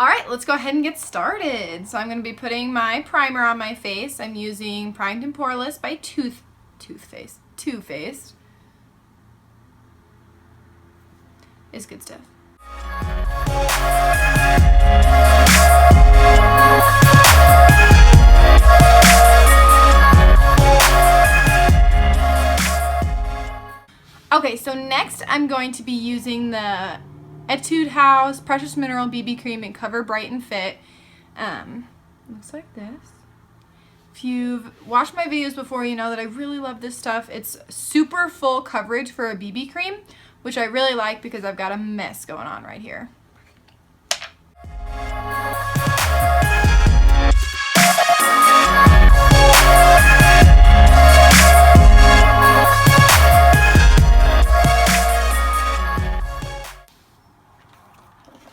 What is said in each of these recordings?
All right, let's go ahead and get started. So I'm going to be putting my primer on my face. I'm using Primed and Poreless by Too Faced. It's good stuff. Okay, so next I'm going to be using the Etude House Precious Mineral BB Cream in Cover Bright and Fit. Looks like this. If you've watched my videos before, you know that I really love this stuff. It's super full coverage for a BB cream, which I really like because I've got a mess going on right here.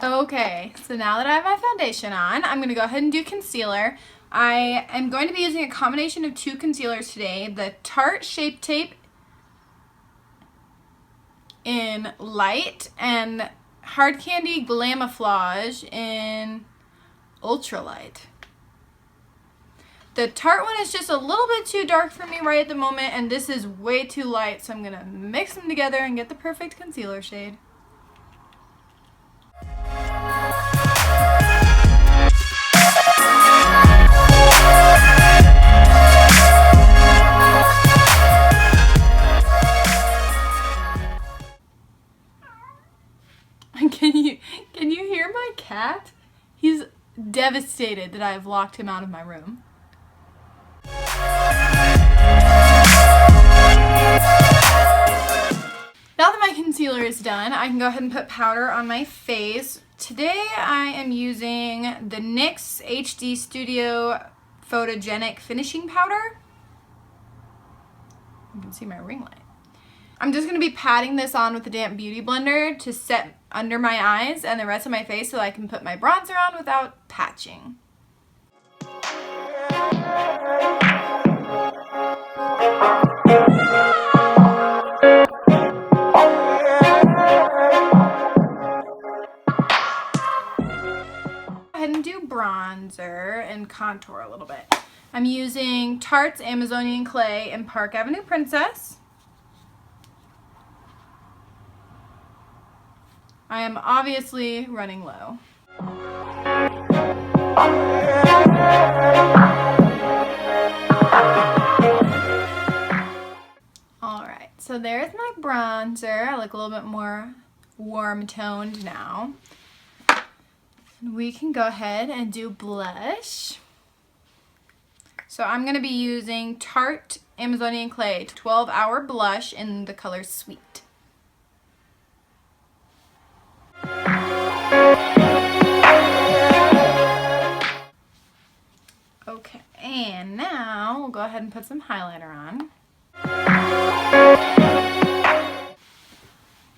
Okay, so now that I have my foundation on, I'm going to go ahead and do concealer. I am going to be using a combination of two concealers today. The Tarte Shape Tape in Light and Hard Candy Glamouflage in Ultralight. The Tarte one is just a little bit too dark for me right at the moment, and this is way too light, so I'm going to mix them together and get the perfect concealer shade. Can you hear my cat? He's devastated that I have locked him out of my room. Now that my concealer is done, I can go ahead and put powder on my face. Today I am using the NYX HD Studio Photogenic Finishing Powder. You can see my ring light. I'm just going to be patting this on with the damp beauty blender to set under my eyes and the rest of my face so I can put my bronzer on without patching. Go ahead and do bronzer and contour a little bit. I'm using Tarte's Amazonian Clay in Park Avenue Princess. I am obviously running low. Alright, so there's my bronzer. I look a little bit more warm toned now. And we can go ahead and do blush. So I'm going to be using Tarte Amazonian Clay 12-Hour Blush in the color Sweet. Okay, and now we'll go ahead and put some highlighter on.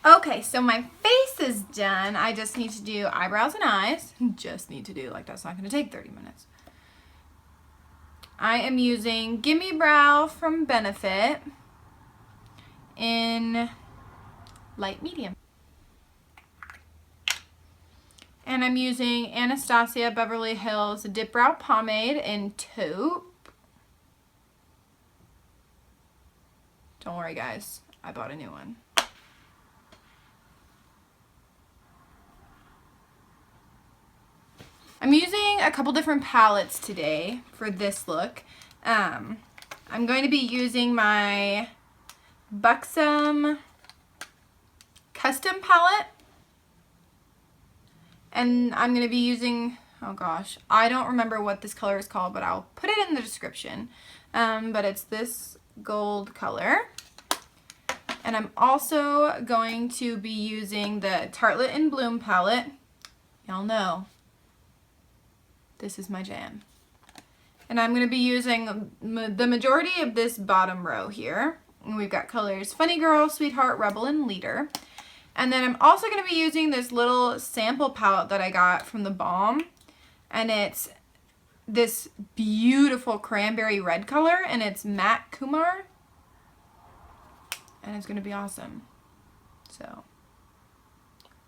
Okay, so my face is done. I just need to do eyebrows and eyes. Just need to do, like that's not going to take 30 minutes. I am using Gimme Brow from Benefit in light medium. And I'm using Anastasia Beverly Hills Dip Brow Pomade in Taupe. Don't worry guys, I bought a new one. I'm using a couple different palettes today for this look. I'm going to be using my Buxom Custom palette. And I'm going to be using, oh gosh, I don't remember what this color is called, but I'll put it in the description. But it's this gold color. And I'm also going to be using the Tartelette in Bloom palette. Y'all know, this is my jam. And I'm going to be using the majority of this bottom row here. And we've got colors Funny Girl, Sweetheart, Rebel, and Leader. And then I'm also going to be using this little sample palette that I got from the Balm. And it's this beautiful cranberry red color. And it's Matte Kumar. And it's going to be awesome. So,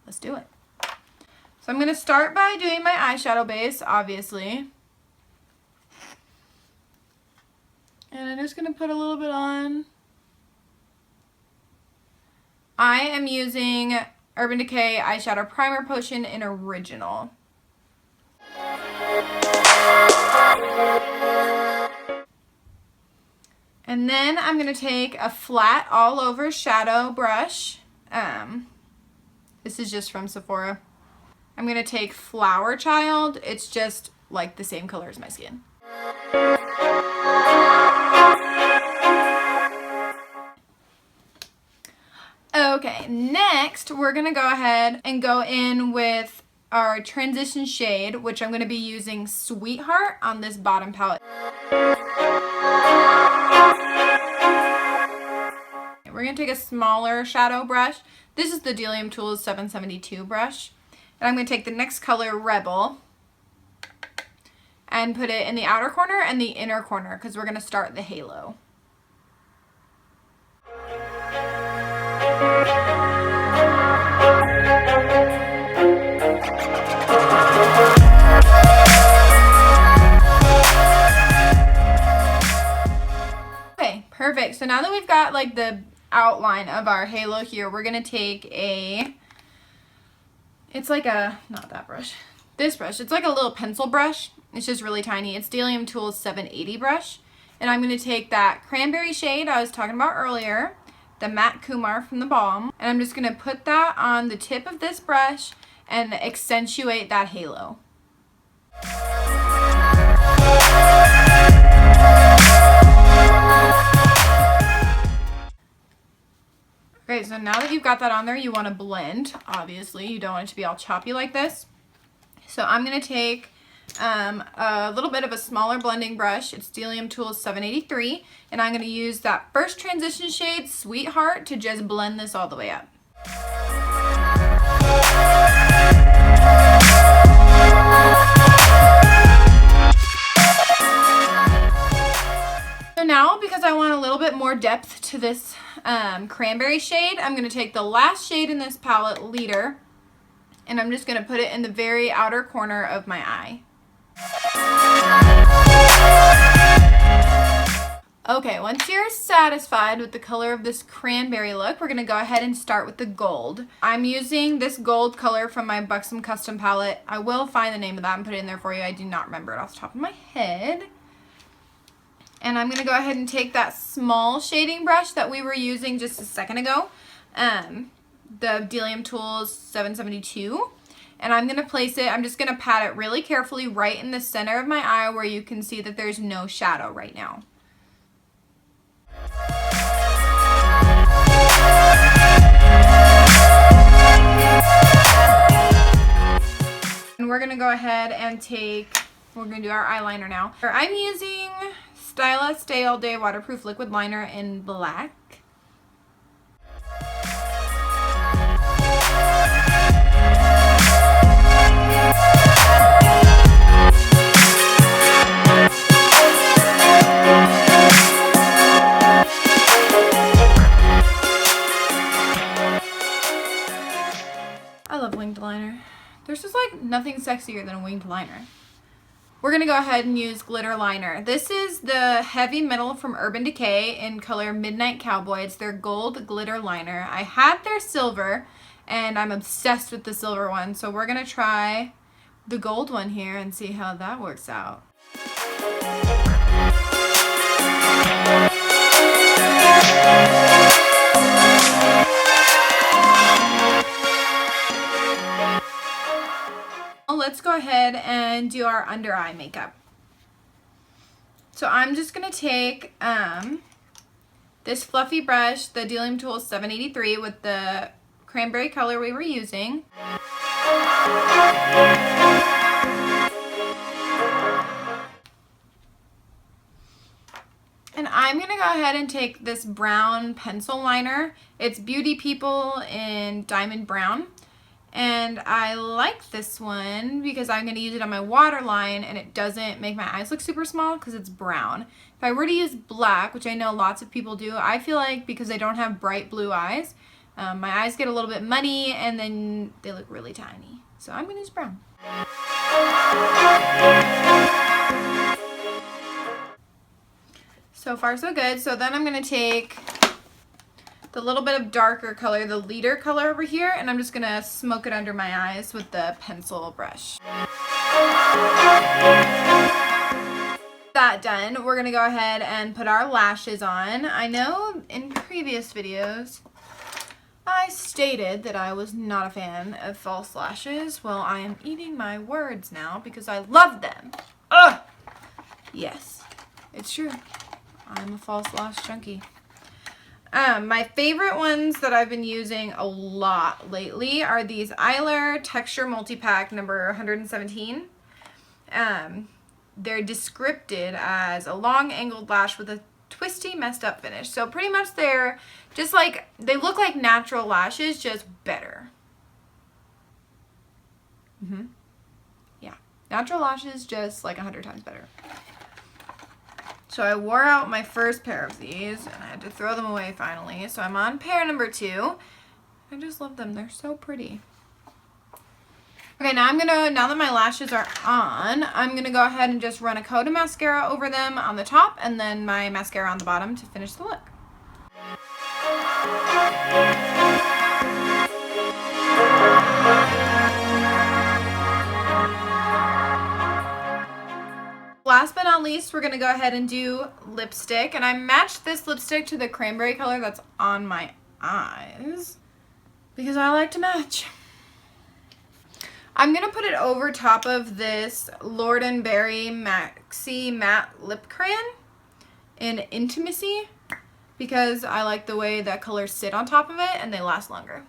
let's do it. So I'm going to start by doing my eyeshadow base, obviously. And I'm just going to put a little bit on. I am using Urban Decay Eyeshadow Primer Potion in Original. And then I'm going to take a flat all over shadow brush. This is just from Sephora. I'm going to take Flower Child. It's just like the same color as my skin. Okay, next we're going to go ahead and go in with our transition shade, which I'm going to be using Sweetheart on this bottom palette. We're going to take a smaller shadow brush. This is the Delium Tools 772 brush. And I'm going to take the next color, Rebel, and put it in the outer corner and the inner corner because we're going to start the halo. Okay, perfect. So now that we've got like the outline of our halo here, we're going to take it's like a, not that brush, this brush. It's like a little pencil brush. It's just really tiny. It's Delium Tools 780 brush. And I'm going to take that cranberry shade I was talking about earlier, the Matte Kumar from the Balm, and I'm just going to put that on the tip of this brush and accentuate that halo. Okay, so now that you've got that on there, you want to blend, obviously. You don't want it to be all choppy like this. So I'm going to take a little bit of a smaller blending brush. It's Delium Tools 783, and I'm going to use that first transition shade, Sweetheart, to just blend this all the way up. So now, because I want a little bit more depth to this cranberry shade, I'm going to take the last shade in this palette, Leader, and I'm just going to put it in the very outer corner of my eye. Okay, once you're satisfied with the color of this cranberry look, we're going to go ahead and start with the gold. I'm using this gold color from my Buxom Custom palette. I will find the name of that and put it in there for you. I do not remember it off the top of my head. And I'm going to go ahead and take that small shading brush that we were using just a second ago, the Delium Tools 772, and I'm going to place it, I'm just going to pat it really carefully right in the center of my eye where you can see that there's no shadow right now. And we're going to go ahead and we're going to do our eyeliner now. I'm using Stila Stay All Day Waterproof Liquid Liner in black. I love winged liner. There's just like nothing sexier than a winged liner. We're going to go ahead and use glitter liner. This is the Heavy Metal from Urban Decay in color Midnight Cowboy. It's their gold glitter liner. I had their silver, and I'm obsessed with the silver one. So we're going to try the gold one here and see how that works out. Let's go ahead and do our under eye makeup. So I'm just going to take this fluffy brush, the Delium Tools 783 with the cranberry color we were using. And I'm going to go ahead and take this brown pencil liner. It's Beauty People in Diamond Brown. And I like this one because I'm going to use it on my waterline and it doesn't make my eyes look super small because it's brown. If I were to use black, which I know lots of people do, I feel like because I don't have bright blue eyes, My eyes get a little bit muddy and then they look really tiny. So I'm going to use brown. So far so good. So then I'm going to take the little bit of darker color, the leader color over here, and I'm just going to smoke it under my eyes with the pencil brush. That done, we're going to go ahead and put our lashes on. I know in previous videos I stated that I was not a fan of false lashes. Well, I am eating my words now because I love them. Ugh! Yes, it's true. I'm a false lash junkie. My favorite ones that I've been using a lot lately are these Eyeler Texture Multi-Pack number 117. They're descripted as a long angled lash with a twisty, messed up finish. So pretty much they're just like, they look like natural lashes, just better. Yeah, natural lashes, just like 100 times better. So I wore out my first pair of these and I had to throw them away finally. So I'm on pair number 2. I just love them. They're so pretty. Okay, now that my lashes are on, I'm going to go ahead and just run a coat of mascara over them on the top and then my mascara on the bottom to finish the look. Last but not least, we're going to go ahead and do lipstick. And I matched this lipstick to the cranberry color that's on my eyes because I like to match. I'm going to put it over top of this Lord & Berry Maxi Matte Lip Crayon in Intimacy because I like the way that colors sit on top of it and they last longer.